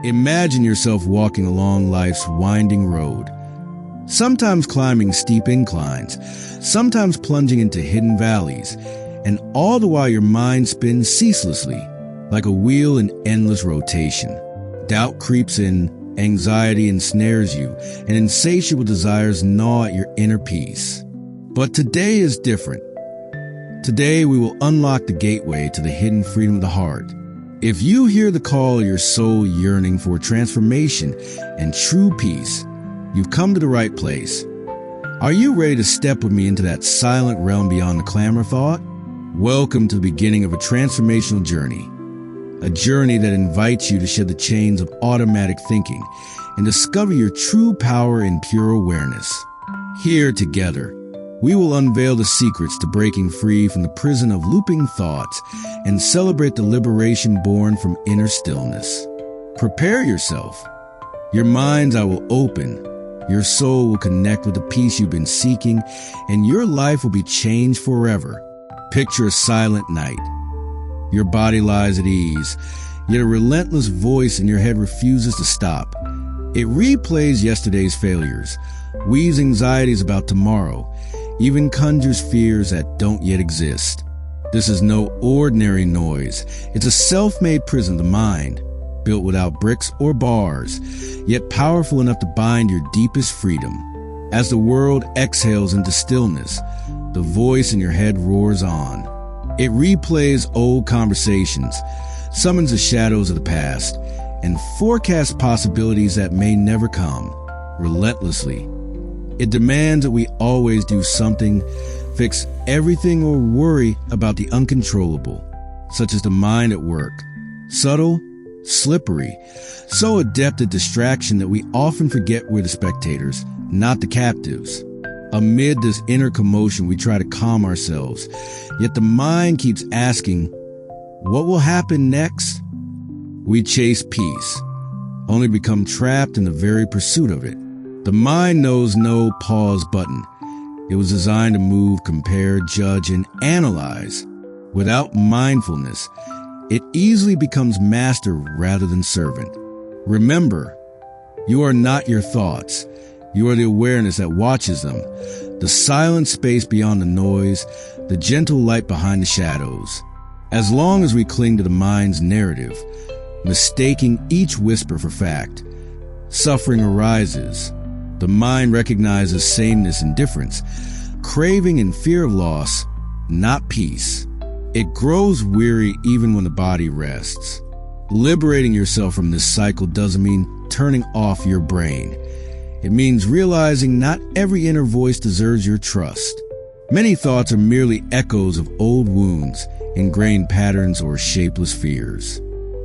Imagine yourself walking along life's winding road, sometimes climbing steep inclines, sometimes plunging into hidden valleys, and all the while your mind spins ceaselessly, like a wheel in endless rotation. Doubt creeps in, anxiety ensnares you, and insatiable desires gnaw at your inner peace. But today is different. Today we will unlock the gateway to the hidden freedom of the heart. If you hear the call of your soul yearning for transformation and true peace, you've come to the right place. Are you ready to step with me into that silent realm beyond the clamor of thought? Welcome to the beginning of a transformational journey. A journey that invites you to shed the chains of automatic thinking and discover your true power in pure awareness. Here together, we will unveil the secrets to breaking free from the prison of looping thoughts and celebrate the liberation born from inner stillness. Prepare yourself. Your mind's eye will open, your soul will connect with the peace you've been seeking, and your life will be changed forever. Picture a silent night. Your body lies at ease, yet a relentless voice in your head refuses to stop. It replays yesterday's failures, weaves anxieties about tomorrow, even conjures fears that don't yet exist. This is no ordinary noise. It's a self-made prison of the mind, built without bricks or bars, yet powerful enough to bind your deepest freedom. As the world exhales into stillness, the voice in your head roars on. It replays old conversations, summons the shadows of the past, and forecasts possibilities that may never come, relentlessly. It demands that we always do something, fix everything, or worry about the uncontrollable, such as the mind at work. Subtle, slippery, so adept at distraction that we often forget we're the spectators, not the captives. Amid this inner commotion, we try to calm ourselves, yet the mind keeps asking, what will happen next? We chase peace, only to become trapped in the very pursuit of it. The mind knows no pause button. It was designed to move, compare, judge, and analyze. Without mindfulness, it easily becomes master rather than servant. Remember, you are not your thoughts. You are the awareness that watches them, the silent space beyond the noise, the gentle light behind the shadows. As long as we cling to the mind's narrative, mistaking each whisper for fact, suffering arises. The mind recognizes sameness and difference, craving and fear of loss, not peace. It grows weary even when the body rests. Liberating yourself from this cycle doesn't mean turning off your brain. It means realizing not every inner voice deserves your trust. Many thoughts are merely echoes of old wounds, ingrained patterns, or shapeless fears.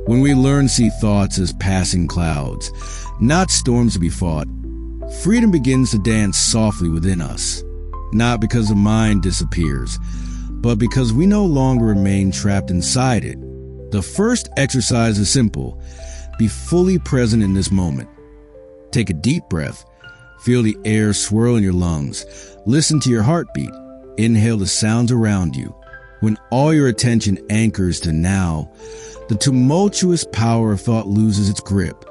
When we learn to see thoughts as passing clouds, not storms to be fought, freedom begins to dance softly within us, not because the mind disappears, but because we no longer remain trapped inside it. The first exercise is simple. Be fully present in this moment. Take a deep breath. Feel the air swirl in your lungs. Listen to your heartbeat. Inhale the sounds around you. When all your attention anchors to now, the tumultuous power of thought loses its grip.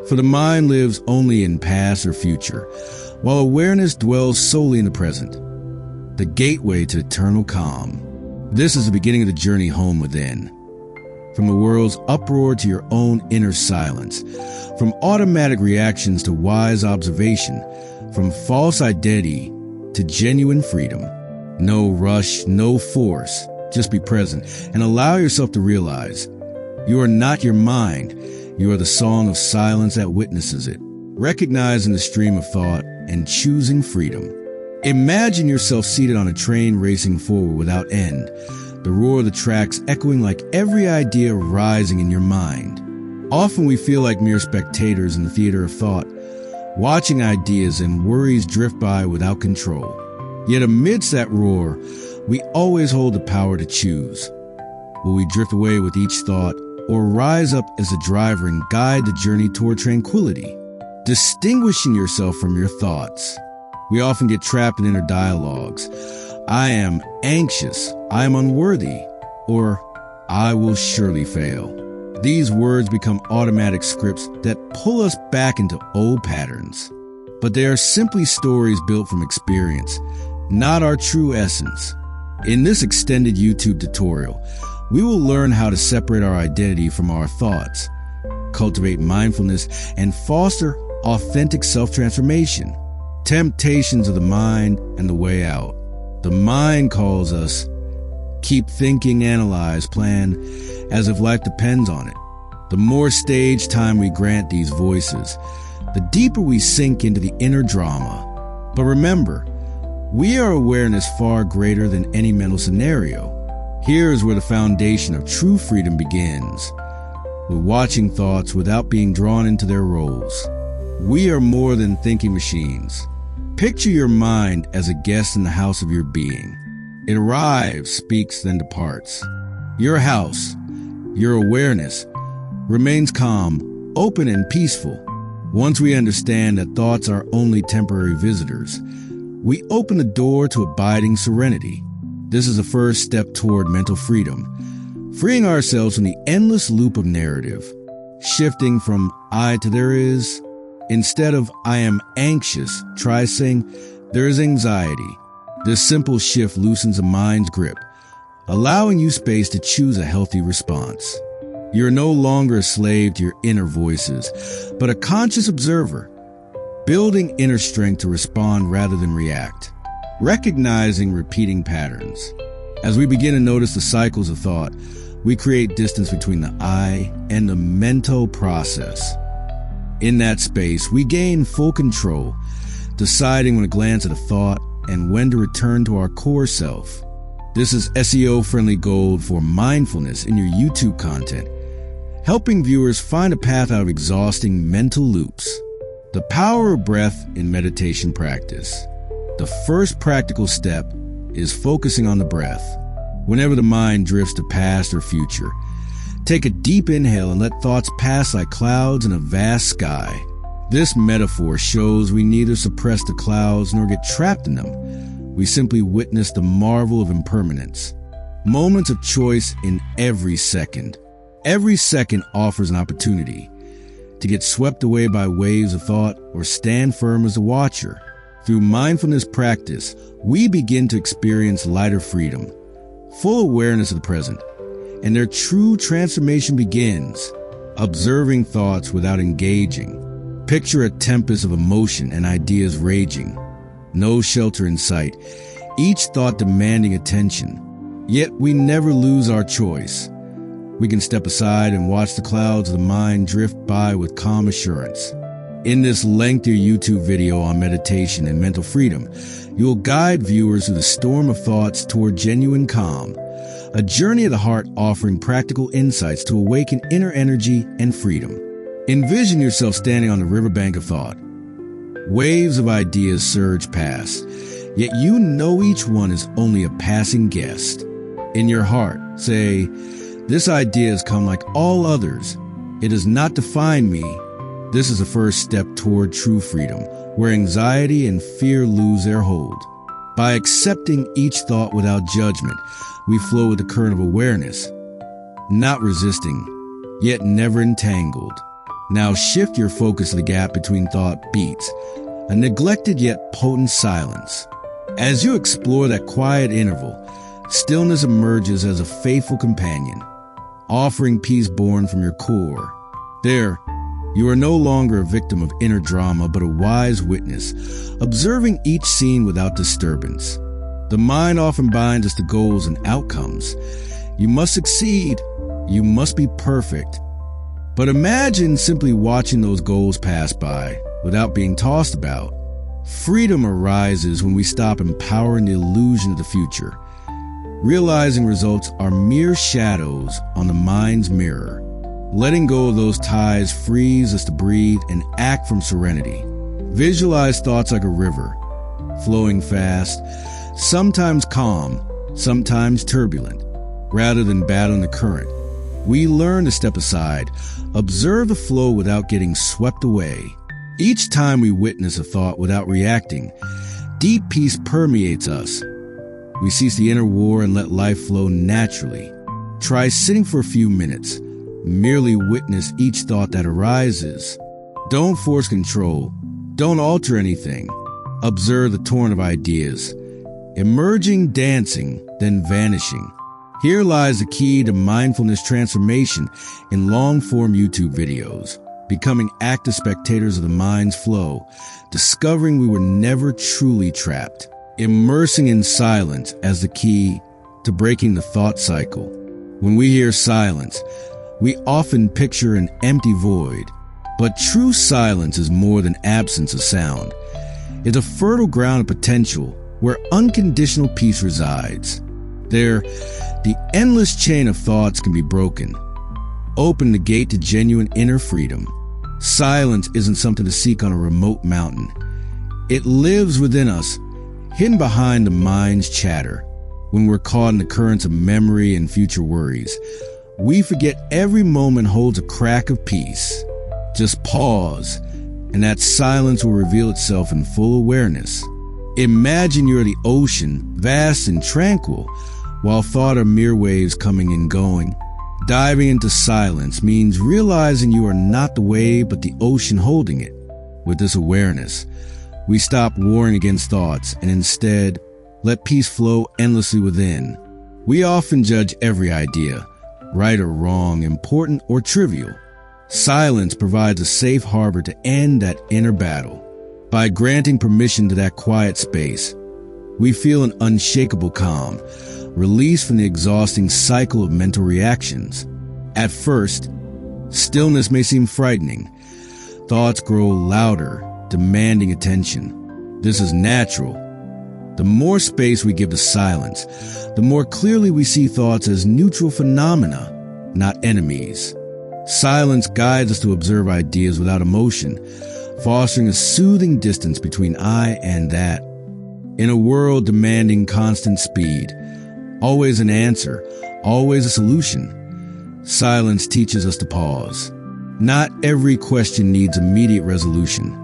For the mind lives only in past or future, while awareness dwells solely in the present, the gateway to eternal calm. This is the beginning of the journey home within. From the world's uproar to your own inner silence, from automatic reactions to wise observation, from false identity to genuine freedom. No rush, no force, just be present and allow yourself to realize you are not your mind. You are the song of silence that witnesses it, recognizing the stream of thought and choosing freedom. Imagine yourself seated on a train racing forward without end, the roar of the tracks echoing like every idea rising in your mind. Often we feel like mere spectators in the theater of thought, watching ideas and worries drift by without control. Yet amidst that roar, we always hold the power to choose. Will we drift away with each thought, or rise up as a driver and guide the journey toward tranquility, distinguishing yourself from your thoughts? We often get trapped in inner dialogues. I am anxious, I am unworthy, or I will surely fail. These words become automatic scripts that pull us back into old patterns. But they are simply stories built from experience, not our true essence. In this extended YouTube tutorial, we will learn how to separate our identity from our thoughts, cultivate mindfulness, and foster authentic self-transformation. Temptations of the mind and the way out. The mind calls us, keep thinking, analyze, plan, as if life depends on it. The more stage time we grant these voices, the deeper we sink into the inner drama. But remember, we are awareness far greater than any mental scenario. Here is where the foundation of true freedom begins, with watching thoughts without being drawn into their roles. We are more than thinking machines. Picture your mind as a guest in the house of your being. It arrives, speaks, then departs. Your house, your awareness, remains calm, open, and peaceful. Once we understand that thoughts are only temporary visitors, we open the door to abiding serenity. This is the first step toward mental freedom, freeing ourselves from the endless loop of narrative, shifting from I to there is. Instead of I am anxious, try saying there is anxiety. This simple shift loosens the mind's grip, allowing you space to choose a healthy response. You're no longer a slave to your inner voices, but a conscious observer, building inner strength to respond rather than react, recognizing repeating patterns. As we begin to notice the cycles of thought, we create distance between the I and the mental process. In that space, we gain full control, deciding when to glance at a thought and when to return to our core self. This is SEO-friendly gold for mindfulness in your YouTube content, helping viewers find a path out of exhausting mental loops. The power of breath in meditation practice. The first practical step is focusing on the breath. Whenever the mind drifts to past or future, take a deep inhale and let thoughts pass like clouds in a vast sky. This metaphor shows we neither suppress the clouds nor get trapped in them. We simply witness the marvel of impermanence. Moments of choice in every second. Every second offers an opportunity to get swept away by waves of thought or stand firm as a watcher. Through mindfulness practice, we begin to experience lighter freedom, full awareness of the present, and their true transformation begins, observing thoughts without engaging. Picture a tempest of emotion and ideas raging. No shelter in sight, each thought demanding attention. Yet we never lose our choice. We can step aside and watch the clouds of the mind drift by with calm assurance. In this lengthy YouTube video on meditation and mental freedom, you will guide viewers through the storm of thoughts toward genuine calm, a journey of the heart offering practical insights to awaken inner energy and freedom. Envision yourself standing on the riverbank of thought. Waves of ideas surge past, yet you know each one is only a passing guest. In your heart, say, this idea has come like all others. It does not define me. This is the first step toward true freedom, where anxiety and fear lose their hold. By accepting each thought without judgment, we flow with the current of awareness, not resisting, yet never entangled. Now shift your focus to the gap between thought beats, a neglected yet potent silence. As you explore that quiet interval, stillness emerges as a faithful companion, offering peace born from your core. There, you are no longer a victim of inner drama, but a wise witness, observing each scene without disturbance. The mind often binds us to goals and outcomes. You must succeed. You must be perfect. But imagine simply watching those goals pass by without being tossed about. Freedom arises when we stop empowering the illusion of the future, realizing results are mere shadows on the mind's mirror. Letting go of those ties frees us to breathe and act from serenity. Visualize thoughts like a river, flowing fast, sometimes calm, sometimes turbulent. Rather than battling the current, we learn to step aside, observe the flow without getting swept away. Each time we witness a thought without reacting, deep peace permeates us. We cease the inner war and let life flow naturally. Try sitting for a few minutes, Merely witness each thought that arises. Don't force control. Don't alter anything. Observe the torrent of ideas, emerging, dancing, then vanishing. Here lies the key to mindfulness transformation in long-form YouTube videos, becoming active spectators of the mind's flow, discovering we were never truly trapped, immersing in silence as the key to breaking the thought cycle. When we hear silence, we often picture an empty void, but true silence is more than absence of sound. It's a fertile ground of potential where unconditional peace resides. There, the endless chain of thoughts can be broken. Open the gate to genuine inner freedom. Silence isn't something to seek on a remote mountain. It lives within us, hidden behind the mind's chatter. When we're caught in the currents of memory and future worries, we forget every moment holds a crack of peace. Just pause, and that silence will reveal itself in full awareness. Imagine you're the ocean, vast and tranquil, while thought are mere waves coming and going. Diving into silence means realizing you are not the wave, but the ocean holding it. With this awareness, we stop warring against thoughts and instead let peace flow endlessly within. We often judge every idea, right or wrong, important or trivial. Silence provides a safe harbor to end that inner battle. By granting permission to that quiet space, we feel an unshakable calm, release from the exhausting cycle of mental reactions. At first, stillness may seem frightening. Thoughts grow louder, demanding attention. This is natural. The more space we give to silence, the more clearly we see thoughts as neutral phenomena, not enemies. Silence guides us to observe ideas without emotion, fostering a soothing distance between I and that. In a world demanding constant speed, always an answer, always a solution, silence teaches us to pause. Not every question needs immediate resolution.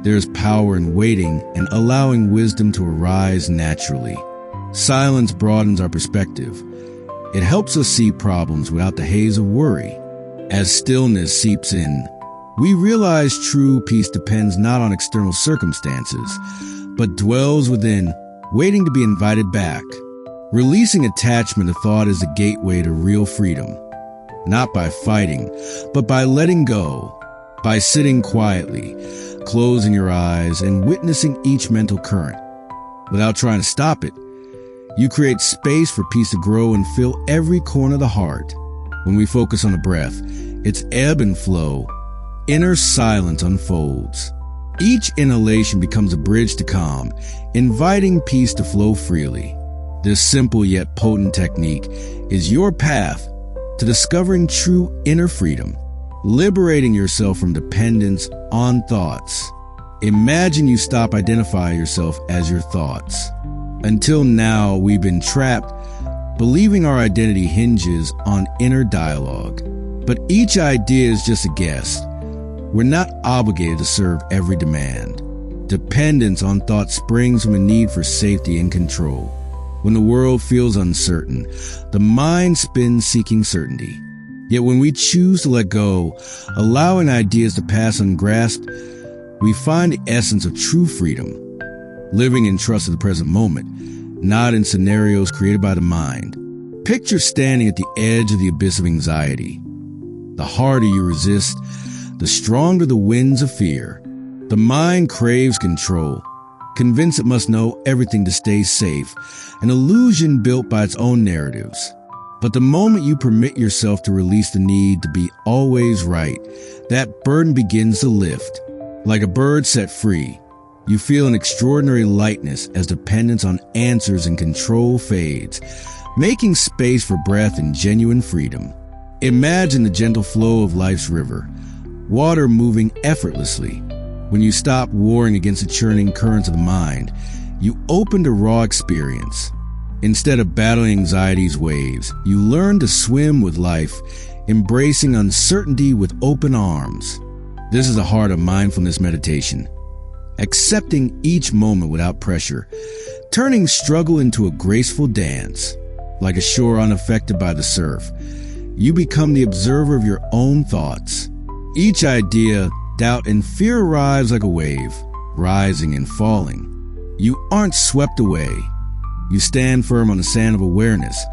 There is power in waiting and allowing wisdom to arise naturally. Silence broadens our perspective. It helps us see problems without the haze of worry. As stillness seeps in, we realize true peace depends not on external circumstances, but dwells within, waiting to be invited back. Releasing attachment to thought is the gateway to real freedom. Not by fighting, but by letting go, by sitting quietly, closing your eyes and witnessing each mental current. Without trying to stop it, you create space for peace to grow and fill every corner of the heart. When we focus on the breath, its ebb and flow, inner silence unfolds. Each inhalation becomes a bridge to calm, inviting peace to flow freely. This simple yet potent technique is your path to discovering true inner freedom, liberating yourself from dependence on thoughts. Imagine you stop identifying yourself as your thoughts. Until now, we've been trapped, believing our identity hinges on inner dialogue. But each idea is just a guess. We're not obligated to serve every demand. Dependence on thought springs from a need for safety and control. When the world feels uncertain, the mind spins seeking certainty. Yet when we choose to let go, allowing ideas to pass ungrasped, we find the essence of true freedom, living in trust of the present moment, not in scenarios created by the mind. Picture standing at the edge of the abyss of anxiety. The harder you resist, the stronger the winds of fear. The mind craves control, convinced it must know everything to stay safe, an illusion built by its own narratives. But the moment you permit yourself to release the need to be always right, that burden begins to lift. Like a bird set free, you feel an extraordinary lightness as dependence on answers and control fades, making space for breath and genuine freedom. Imagine the gentle flow of life's river, water moving effortlessly. When you stop warring against the churning currents of the mind, you open to raw experience. Instead of battling anxiety's waves, you learn to swim with life, embracing uncertainty with open arms. This is the heart of mindfulness meditation. Accepting each moment without pressure, turning struggle into a graceful dance. Like a shore unaffected by the surf, You become the observer of your own thoughts. Each idea, doubt, and fear arrives like a wave, rising and falling. You aren't swept away. You stand firm on the sand of awareness,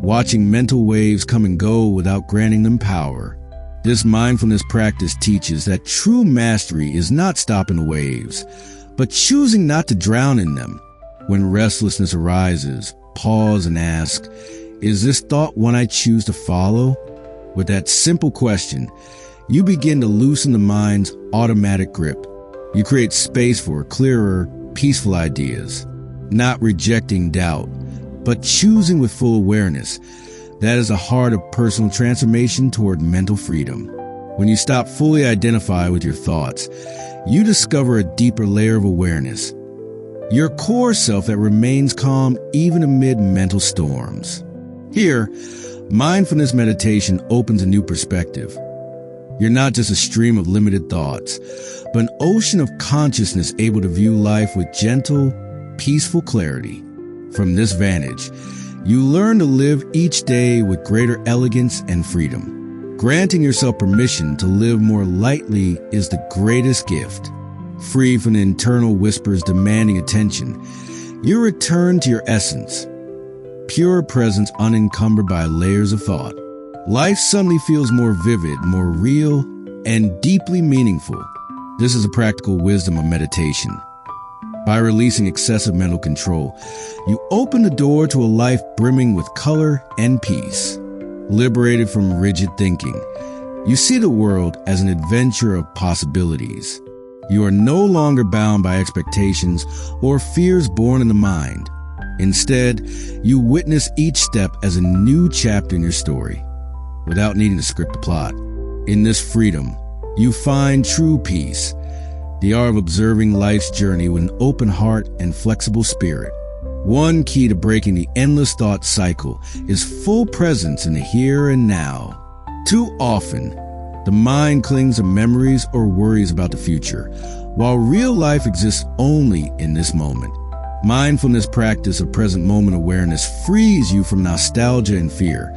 watching mental waves come and go without granting them power. This mindfulness practice teaches that true mastery is not stopping the waves, but choosing not to drown in them. When restlessness arises, pause and ask, is this thought one I choose to follow? With that simple question, you begin to loosen the mind's automatic grip. You create space for clearer, peaceful ideas, not rejecting doubt, but choosing with full awareness. That is the heart of personal transformation toward mental freedom. When you stop fully identify with your thoughts, you discover a deeper layer of awareness, your core self that remains calm even amid mental storms. Here, mindfulness meditation opens a new perspective. You're not just a stream of limited thoughts, but an ocean of consciousness able to view life with gentle, peaceful clarity. From this vantage, you learn to live each day with greater elegance and freedom. Granting yourself permission to live more lightly is the greatest gift. Free from the internal whispers demanding attention, you return to your essence, pure presence unencumbered by layers of thought. Life suddenly feels more vivid, more real, and deeply meaningful. This is a practical wisdom of meditation. By releasing excessive mental control, you open the door to a life brimming with color and peace. Liberated from rigid thinking, you see the world as an adventure of possibilities. You are no longer bound by expectations or fears born in the mind. Instead, you witness each step as a new chapter in your story, without needing to script the plot. In this freedom, you find true peace, the art of observing life's journey with an open heart and flexible spirit. One key to breaking the endless thought cycle is full presence in the here and now. Too often, the mind clings to memories or worries about the future, while real life exists only in this moment. Mindfulness practice of present moment awareness frees you from nostalgia and fear,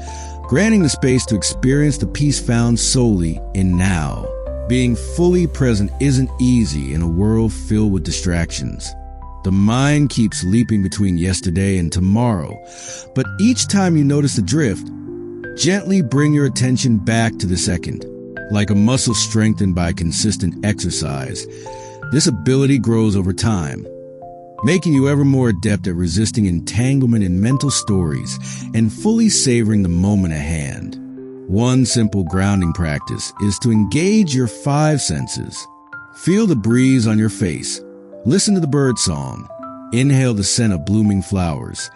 granting the space to experience the peace found solely in now. Being fully present isn't easy in a world filled with distractions. The mind keeps leaping between yesterday and tomorrow, but each time you notice the drift, gently bring your attention back to the second. Like a muscle strengthened by consistent exercise, this ability grows over time, making you ever more adept at resisting entanglement in mental stories and fully savoring the moment at hand. One simple grounding practice is to engage your 5 senses. Feel the breeze on your face. Listen to the bird song. Inhale the scent of blooming flowers.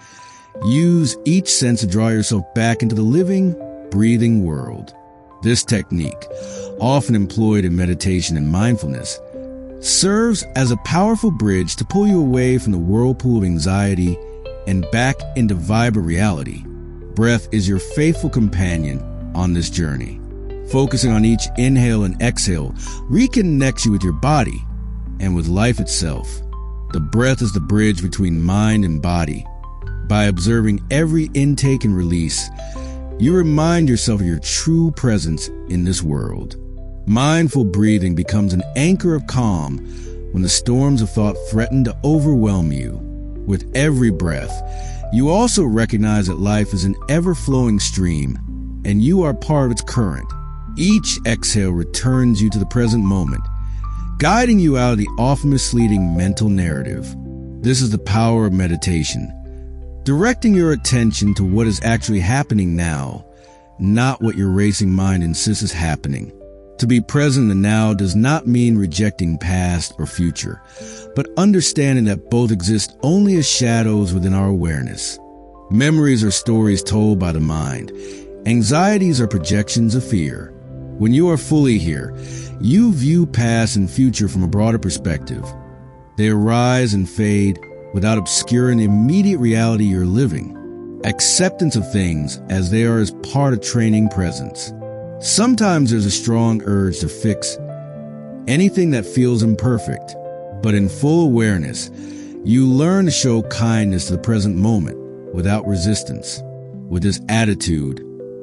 Use each sense to draw yourself back into the living, breathing world. This technique, often employed in meditation and mindfulness, serves as a powerful bridge to pull you away from the whirlpool of anxiety and back into vibrant reality. Breath is your faithful companion on this journey. Focusing on each inhale and exhale reconnects you with your body and with life itself. The breath is the bridge between mind and body. By observing every intake and release, you remind yourself of your true presence in this world. Mindful breathing becomes an anchor of calm when the storms of thought threaten to overwhelm you. With every breath, you also recognize that life is an ever-flowing stream, and you are part of its current. Each exhale returns you to the present moment, guiding you out of the often misleading mental narrative. This is the power of meditation, directing your attention to what is actually happening now, not what your racing mind insists is happening. To be present in the now does not mean rejecting past or future, but understanding that both exist only as shadows within our awareness. Memories are stories told by the mind. Anxieties are projections of fear. When you are fully here, you view past and future from a broader perspective. They arise and fade without obscuring the immediate reality you're living. Acceptance of things as they are is part of training presence. Sometimes there's a strong urge to fix anything that feels imperfect, but in full awareness, you learn to show kindness to the present moment without resistance. With this attitude,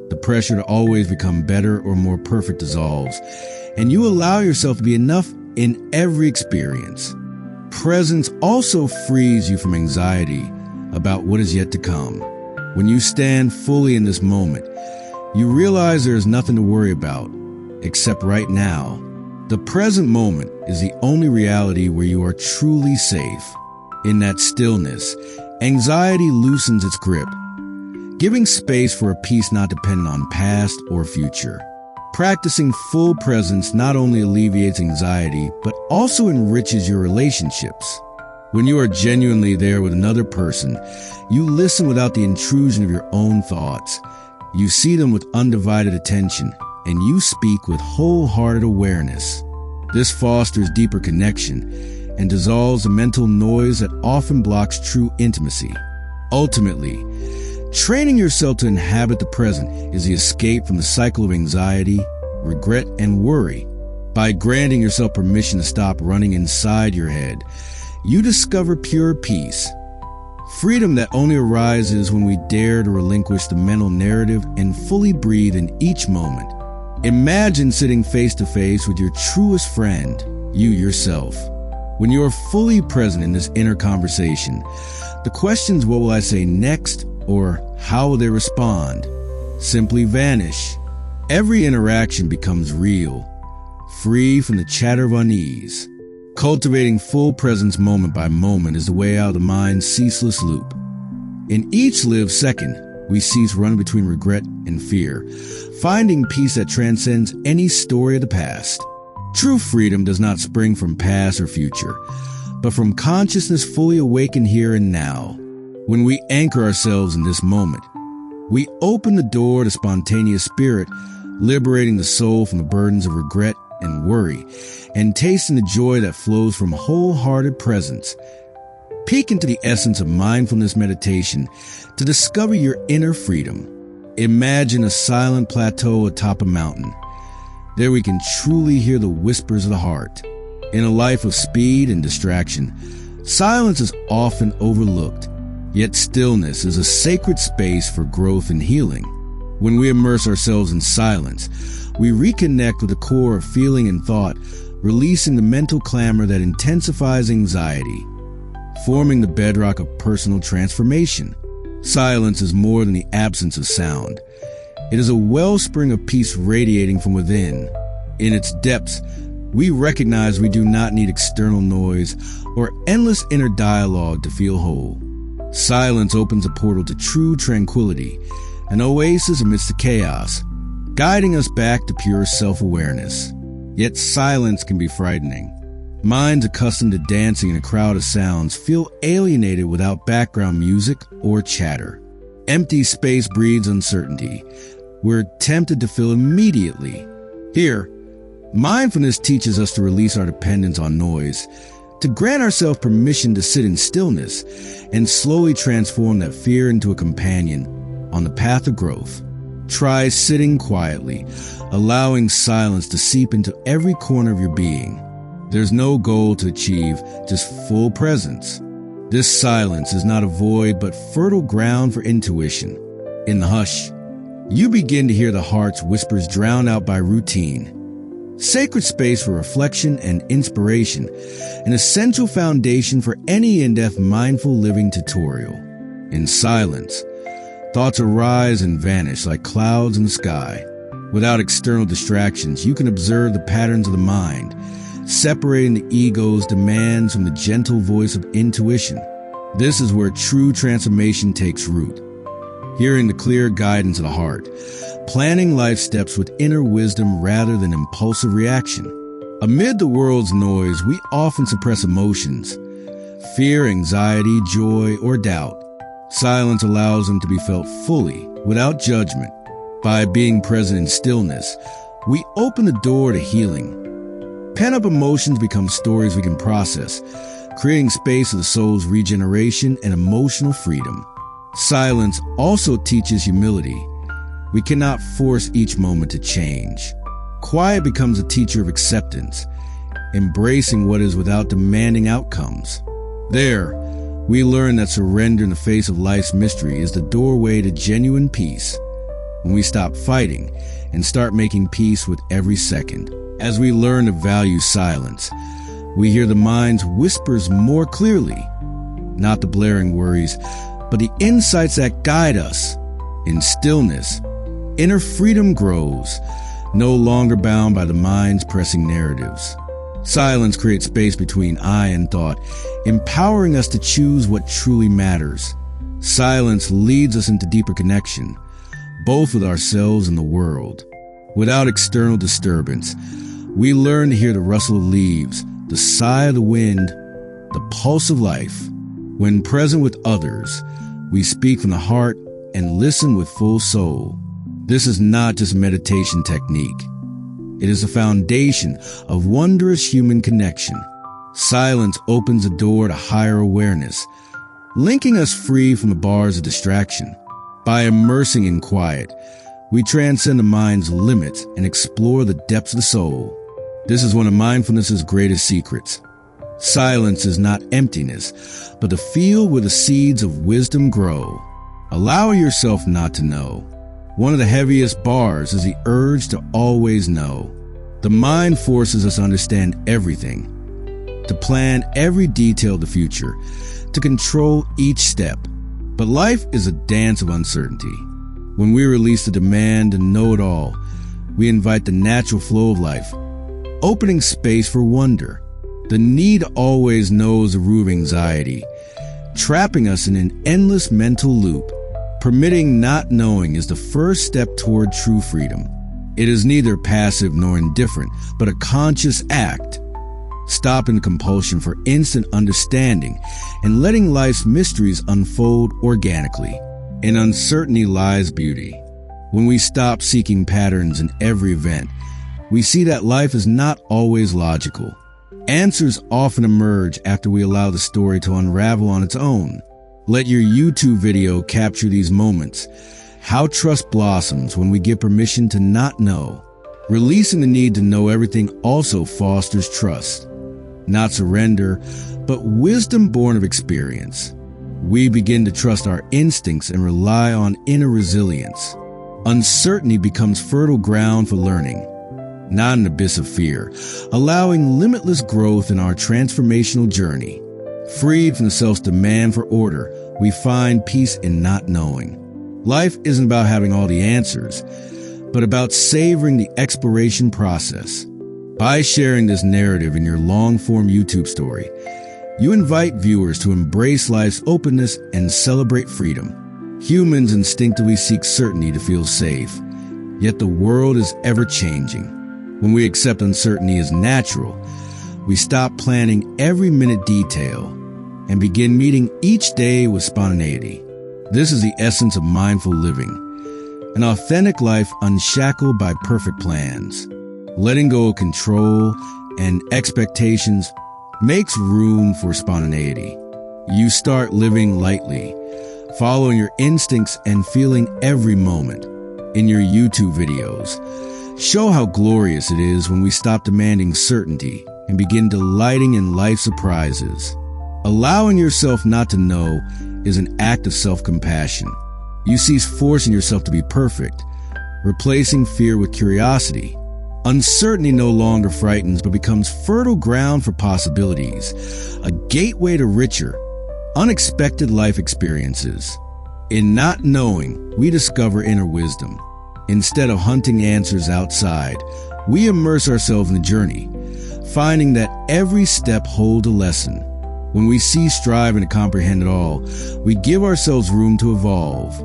the pressure to always become better or more perfect dissolves, and you allow yourself to be enough in every experience. Presence also frees you from anxiety about what is yet to come. When you stand fully in this moment, you realize there is nothing to worry about, except right now. The present moment is the only reality where you are truly safe. In that stillness, anxiety loosens its grip, giving space for a peace not dependent on past or future. Practicing full presence not only alleviates anxiety, but also enriches your relationships. When you are genuinely there with another person, you listen without the intrusion of your own thoughts. You see them with undivided attention, and you speak with wholehearted awareness. This fosters deeper connection and dissolves the mental noise that often blocks true intimacy. Ultimately, training yourself to inhabit the present is the escape from the cycle of anxiety, regret, and worry. By granting yourself permission to stop running inside your head, you discover pure peace. Freedom that only arises when we dare to relinquish the mental narrative and fully breathe in each moment. Imagine sitting face to face with your truest friend, you yourself. When you are fully present in this inner conversation, the questions, what will I say next, or how will they respond, simply vanish. Every interaction becomes real, free from the chatter of unease. Cultivating full presence moment by moment is the way out of the mind's ceaseless loop. In each lived second, we cease running between regret and fear, finding peace that transcends any story of the past. True freedom does not spring from past or future, but from consciousness fully awakened here and now. When we anchor ourselves in this moment, we open the door to spontaneous spirit, liberating the soul from the burdens of regret and worry, and tasting the joy that flows from wholehearted presence. Peek into the essence of mindfulness meditation to discover your inner freedom. Imagine a silent plateau atop a mountain. There we can truly hear the whispers of the heart. In a life of speed and distraction, silence is often overlooked, yet stillness is a sacred space for growth and healing. When we immerse ourselves in silence, we reconnect with the core of feeling and thought, releasing the mental clamor that intensifies anxiety, forming the bedrock of personal transformation. Silence is more than the absence of sound. It is a wellspring of peace radiating from within. In its depths, we recognize we do not need external noise or endless inner dialogue to feel whole. Silence opens a portal to true tranquility, an oasis amidst the chaos, guiding us back to pure self-awareness. Yet silence can be frightening. Minds accustomed to dancing in a crowd of sounds feel alienated without background music or chatter. Empty space breeds uncertainty. We're tempted to fill immediately. Here, mindfulness teaches us to release our dependence on noise, to grant ourselves permission to sit in stillness, and slowly transform that fear into a companion on the path of growth. Try sitting quietly, allowing silence to seep into every corner of your being. There's no goal to achieve, just full presence. This silence is not a void, but fertile ground for intuition. In the hush, you begin to hear the heart's whispers drowned out by routine. Sacred space for reflection and inspiration, an essential foundation for any in-depth mindful living tutorial. In silence, thoughts arise and vanish like clouds in the sky. Without external distractions, you can observe the patterns of the mind, separating the ego's demands from the gentle voice of intuition. This is where true transformation takes root. Hearing the clear guidance of the heart, planning life steps with inner wisdom rather than impulsive reaction. Amid the world's noise, we often suppress emotions, fear, anxiety, joy, or doubt. Silence allows them to be felt fully, without judgment. By being present in stillness, we open the door to healing. Pent-up emotions become stories we can process, creating space for the soul's regeneration and emotional freedom. Silence also teaches humility. We cannot force each moment to change. Quiet becomes a teacher of acceptance, embracing what is without demanding outcomes. There, we learn that surrender in the face of life's mystery is the doorway to genuine peace. when we stop fighting and start making peace with every second. As we learn to value silence, we hear the mind's whispers more clearly, not the blaring worries, but the insights that guide us. In stillness, inner freedom grows, no longer bound by the mind's pressing narratives. Silence creates space between I and thought, empowering us to choose what truly matters. Silence leads us into deeper connection, both with ourselves and the world. Without external disturbance, we learn to hear the rustle of leaves, the sigh of the wind, the pulse of life. When present with others, we speak from the heart and listen with full soul. This is not just a meditation technique. It is a foundation of wondrous human connection. Silence opens the door to higher awareness, linking us free from the bars of distraction. By immersing in quiet, we transcend the mind's limits and explore the depths of the soul. This is one of mindfulness's greatest secrets. Silence is not emptiness, but the field where the seeds of wisdom grow. Allow yourself not to know. One of the heaviest bars is the urge to always know. The mind forces us to understand everything, to plan every detail of the future, to control each step. But life is a dance of uncertainty. When we release the demand to know it all, we invite the natural flow of life, opening space for wonder. The need to always know is a root of anxiety, trapping us in an endless mental loop. Permitting not knowing is the first step toward true freedom. It is neither passive nor indifferent, but a conscious act, stopping the compulsion for instant understanding and letting life's mysteries unfold organically. In uncertainty lies beauty. When we stop seeking patterns in every event, we see that life is not always logical. Answers often emerge after we allow the story to unravel on its own. Let your YouTube video capture these moments. How trust blossoms when we give permission to not know. Releasing the need to know everything also fosters trust. Not surrender, but wisdom born of experience. We begin to trust our instincts and rely on inner resilience. Uncertainty becomes fertile ground for learning, not an abyss of fear, allowing limitless growth in our transformational journey. Freed from the self's demand for order, we find peace in not knowing. Life isn't about having all the answers, but about savoring the exploration process. By sharing this narrative in your long-form YouTube story, you invite viewers to embrace life's openness and celebrate freedom. Humans instinctively seek certainty to feel safe, yet the world is ever-changing. When we accept uncertainty as natural, we stop planning every minute detail and begin meeting each day with spontaneity. This is the essence of mindful living, an authentic life unshackled by perfect plans. Letting go of control and expectations makes room for spontaneity. You start living lightly, following your instincts and feeling every moment. In your YouTube videos, show how glorious it is when we stop demanding certainty and begin delighting in life's surprises. Allowing yourself not to know is an act of self-compassion. You cease forcing yourself to be perfect, replacing fear with curiosity. Uncertainty no longer frightens but becomes fertile ground for possibilities, a gateway to richer, unexpected life experiences. In not knowing, we discover inner wisdom. Instead of hunting answers outside, we immerse ourselves in the journey, finding that every step holds a lesson. When we cease striving to comprehend it all, we give ourselves room to evolve.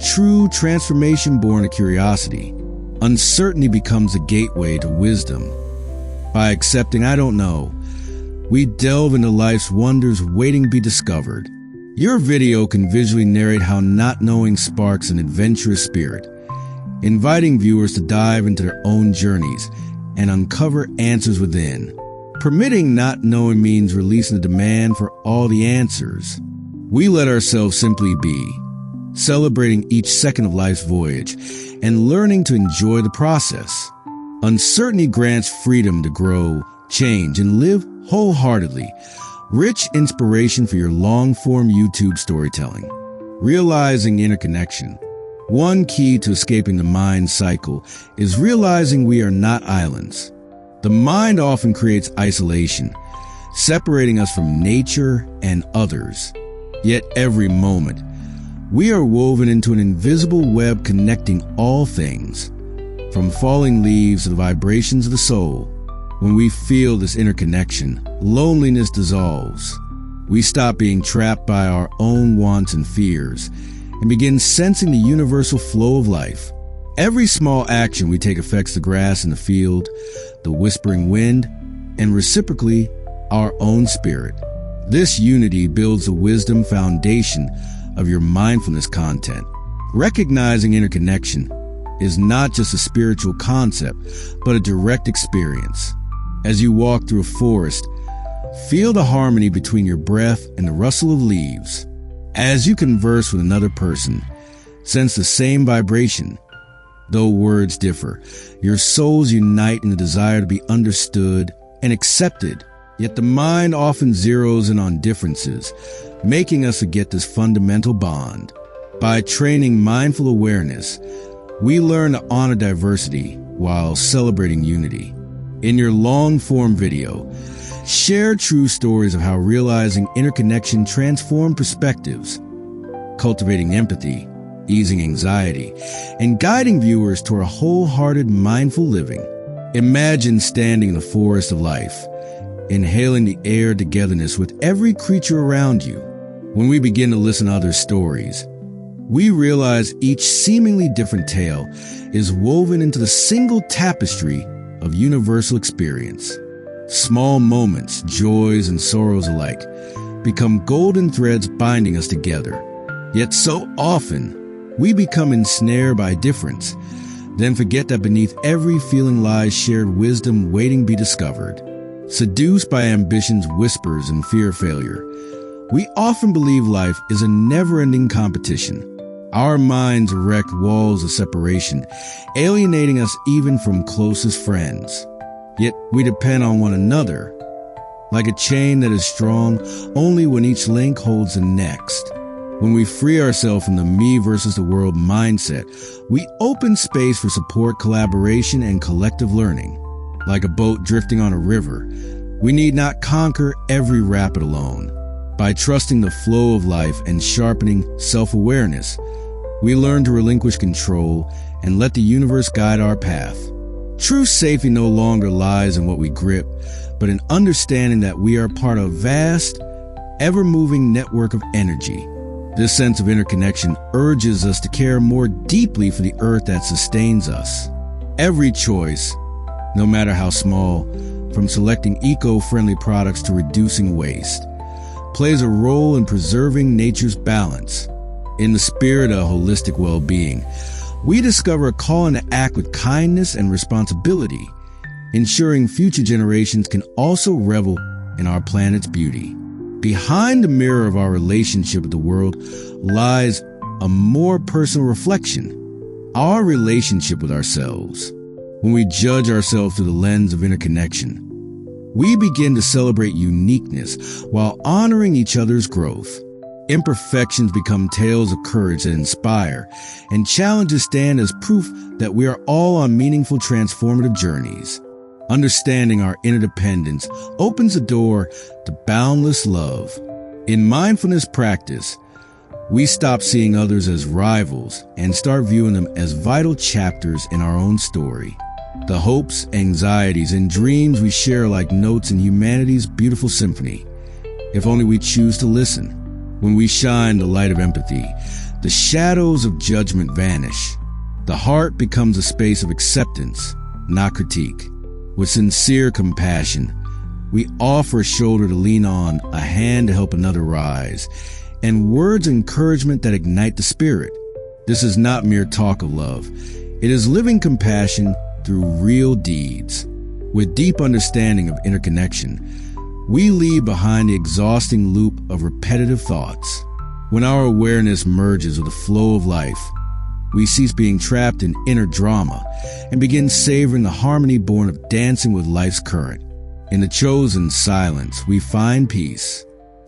True transformation born of curiosity. Uncertainty becomes a gateway to wisdom. By accepting I don't know, we delve into life's wonders waiting to be discovered. Your video can visually narrate how not knowing sparks an adventurous spirit, inviting viewers to dive into their own journeys and uncover answers within. Permitting not knowing means releasing the demand for all the answers. We let ourselves simply be, celebrating each second of life's voyage and learning to enjoy the process. Uncertainty grants freedom to grow, change, and live wholeheartedly. Rich inspiration for your long-form YouTube storytelling. Realizing interconnection. One key to escaping the mind cycle is realizing we are not islands. The mind often creates isolation, separating us from nature and others. Yet every moment, we are woven into an invisible web connecting all things, from falling leaves to the vibrations of the soul. When we feel this interconnection, loneliness dissolves. We stop being trapped by our own wants and fears and begin sensing the universal flow of life. Every small action we take affects the grass in the field, the whispering wind, and reciprocally, our own spirit. This unity builds the wisdom foundation of your mindfulness content. Recognizing interconnection is not just a spiritual concept, but a direct experience. As you walk through a forest, feel the harmony between your breath and the rustle of leaves. As you converse with another person, sense the same vibration. Though words differ, your souls unite in the desire to be understood and accepted. Yet the mind often zeroes in on differences, making us forget this fundamental bond. By training mindful awareness, we learn to honor diversity while celebrating unity. In your long-form video, share true stories of how realizing interconnection transformed perspectives, cultivating empathy, easing anxiety, and guiding viewers toward a wholehearted mindful living. Imagine standing in the forest of life, inhaling the air togetherness with every creature around you. When we begin to listen to others' stories, we realize each seemingly different tale is woven into the single tapestry of universal experience. Small moments, joys and sorrows alike, become golden threads binding us together. Yet so often, we become ensnared by difference, then forget that beneath every feeling lies shared wisdom waiting to be discovered. Seduced by ambition's whispers and fear of failure, we often believe life is a never-ending competition. Our minds erect walls of separation, alienating us even from closest friends. Yet we depend on one another, like a chain that is strong only when each link holds the next. When we free ourselves from the me versus the world mindset, we open space for support, collaboration, and collective learning. Like a boat drifting on a river, we need not conquer every rapid alone. By trusting the flow of life and sharpening self-awareness, we learn to relinquish control and let the universe guide our path. True safety no longer lies in what we grip, but in understanding that we are part of a vast, ever-moving network of energy. This sense of interconnection urges us to care more deeply for the earth that sustains us. Every choice, no matter how small, from selecting eco-friendly products to reducing waste, plays a role in preserving nature's balance. In the spirit of holistic well-being, we discover a calling to act with kindness and responsibility, ensuring future generations can also revel in our planet's beauty. Behind the mirror of our relationship with the world lies a more personal reflection, our relationship with ourselves. When we judge ourselves through the lens of interconnection, we begin to celebrate uniqueness while honoring each other's growth. Imperfections become tales of courage that inspire, and challenges stand as proof that we are all on meaningful transformative journeys. Understanding our interdependence opens the door to boundless love. In mindfulness practice, we stop seeing others as rivals and start viewing them as vital chapters in our own story. The hopes, anxieties, and dreams we share are like notes in humanity's beautiful symphony, if only we choose to listen. When we shine the light of empathy, the shadows of judgment vanish. The heart becomes a space of acceptance, not critique. With sincere compassion, we offer a shoulder to lean on, a hand to help another rise, and words of encouragement that ignite the spirit. This is not mere talk of love. It is living compassion through real deeds. With deep understanding of interconnection, we leave behind the exhausting loop of repetitive thoughts. When our awareness merges with the flow of life, we cease being trapped in inner drama and begin savoring the harmony born of dancing with life's current. In the chosen silence, we find peace.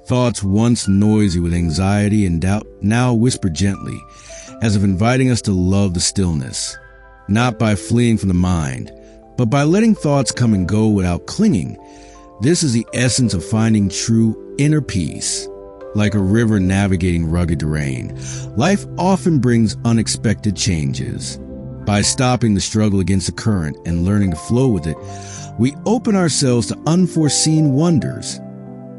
Thoughts once noisy with anxiety and doubt now whisper gently, as if inviting us to love the stillness, not by fleeing from the mind, but by letting thoughts come and go without clinging. This is the essence of finding true inner peace. Like a river navigating rugged terrain, life often brings unexpected changes. By stopping the struggle against the current and learning to flow with it, we open ourselves to unforeseen wonders,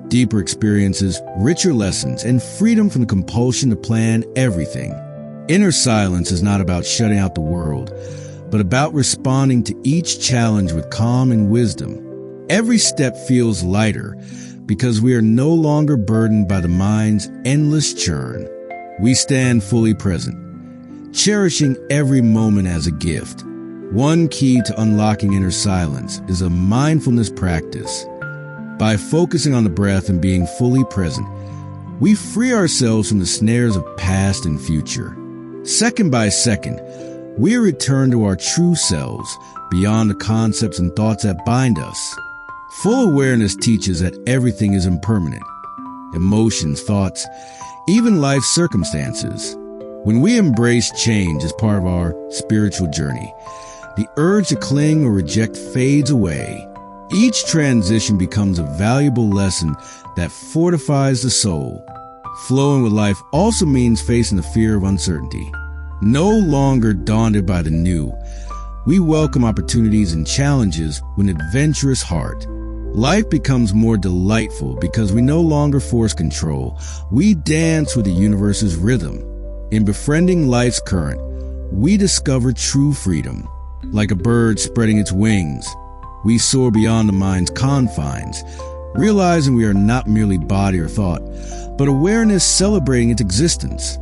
deeper experiences, richer lessons, and freedom from the compulsion to plan everything. Inner silence is not about shutting out the world, but about responding to each challenge with calm and wisdom. Every step feels lighter because we are no longer burdened by the mind's endless churn. We stand fully present, cherishing every moment as a gift. One key to unlocking inner silence is a mindfulness practice. By focusing on the breath and being fully present, we free ourselves from the snares of past and future. Second by second, we return to our true selves, beyond the concepts and thoughts that bind us. Full awareness teaches that everything is impermanent. Emotions, thoughts, even life circumstances. When we embrace change as part of our spiritual journey, the urge to cling or reject fades away. Each transition becomes a valuable lesson that fortifies the soul. Flowing with life also means facing the fear of uncertainty. No longer daunted by the new, we welcome opportunities and challenges with an adventurous heart. Life becomes more delightful because we no longer force control. We dance with the universe's rhythm. In befriending life's current, we discover true freedom. Like a bird spreading its wings, we soar beyond the mind's confines, realizing we are not merely body or thought, but awareness celebrating its existence.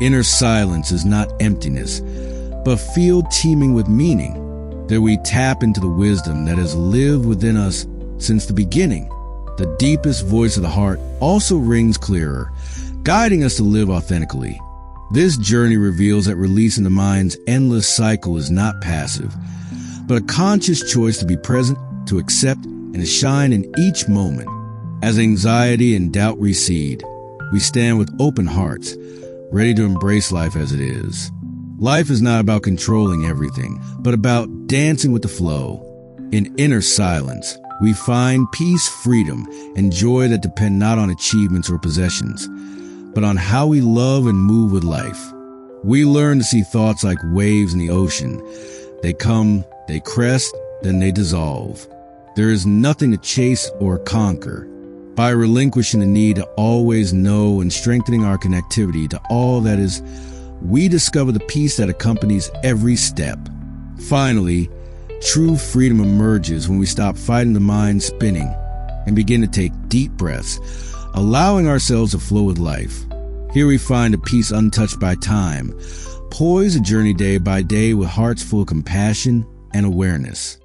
Inner silence is not emptiness, but field teeming with meaning. There we tap into the wisdom that has lived within us since the beginning. The deepest voice of the heart also rings clearer, guiding us to live authentically. This journey reveals that releasing the mind's endless cycle is not passive, but a conscious choice to be present, to accept, and to shine in each moment. As anxiety and doubt recede, we stand with open hearts, ready to embrace life as it is. Life is not about controlling everything, but about dancing with the flow. In inner silence, we find peace, freedom, and joy that depend not on achievements or possessions, but on how we love and move with life. We learn to see thoughts like waves in the ocean. They come, they crest, then they dissolve. There is nothing to chase or conquer. By relinquishing the need to always know and strengthening our connectivity to all that is, we discover the peace that accompanies every step. Finally, true freedom emerges when we stop fighting the mind spinning and begin to take deep breaths, allowing ourselves to flow with life. Here we find a peace untouched by time, poised to journey day by day with hearts full of compassion and awareness.